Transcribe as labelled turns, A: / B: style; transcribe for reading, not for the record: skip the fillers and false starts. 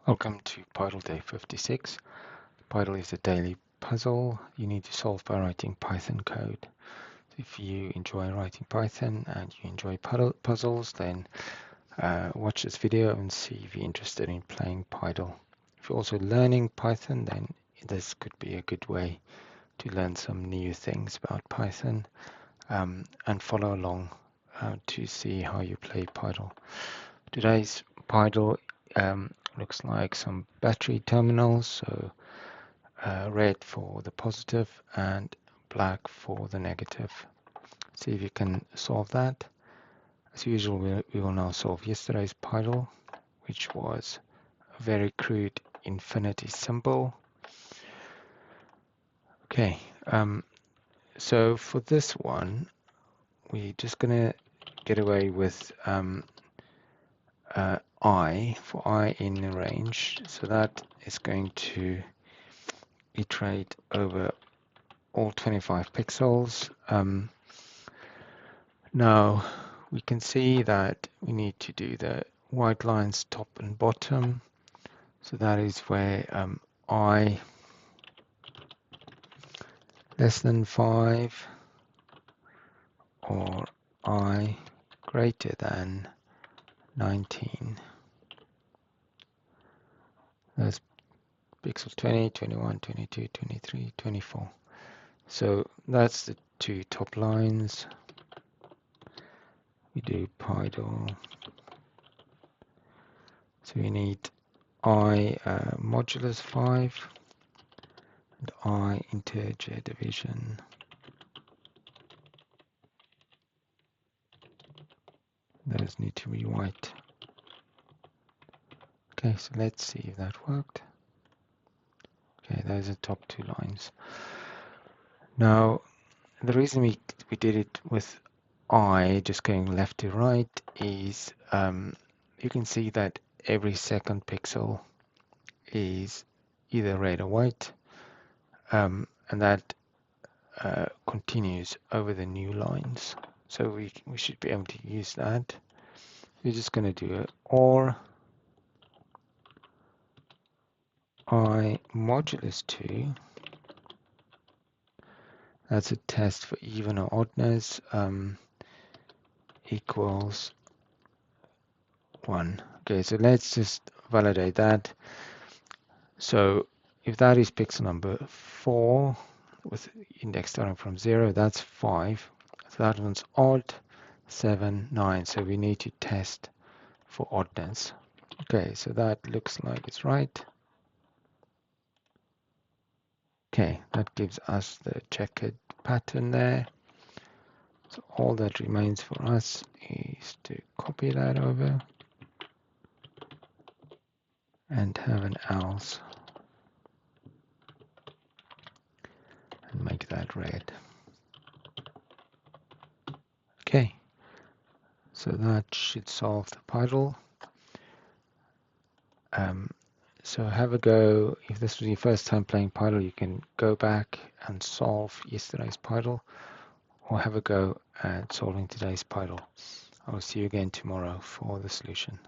A: Welcome to Pydle Day 56. Pydle is a daily puzzle you need to solve by writing Python code. If you enjoy writing Python and you enjoy puzzles, then watch this video and see if you're interested in playing Pydle. If you're also learning Python, then this could be a good way to learn some new things about Python and follow along to see how you play Pydle. Today's Pydle looks like some battery terminals, so red for the positive and black for the negative. See if you can solve that. As usual, we will now solve yesterday's Pydle, which was a very crude infinity symbol. Okay, so for this one, we're just going to get away with I for I in the range. So that is going to iterate over all 25 pixels. Now we can see that we need to do the white lines top and bottom. So that is where I less than 5 or I greater than 19. That's pixels 20, 21, 22, 23, 24. So that's the two top lines. We do Pydle. So we need I modulus 5 and I integer division. Those need to be white. Okay, so let's see if that worked. Okay, those are top two lines. Now, the reason we did it with I just going left to right is you can see that every second pixel is either red or white, and that continues over the new lines. So we should be able to use that. We're just going to do it or I modulus 2. That's a test for even or oddness, equals 1. Okay, so let's just validate that. So if that is pixel number 4 with index starting from 0, that's 5. So that one's odd, 7, 9. So we need to test for oddness. Okay, so that looks like it's right. Okay, that gives us the checkered pattern there. So all that remains for us is to copy that over and have an else and make that red. Okay, so that should solve the Pydle. So have a go. If this was your first time playing Pydle, you can go back and solve yesterday's Pydle, or have a go at solving today's Pydle. I will see you again tomorrow for the solution.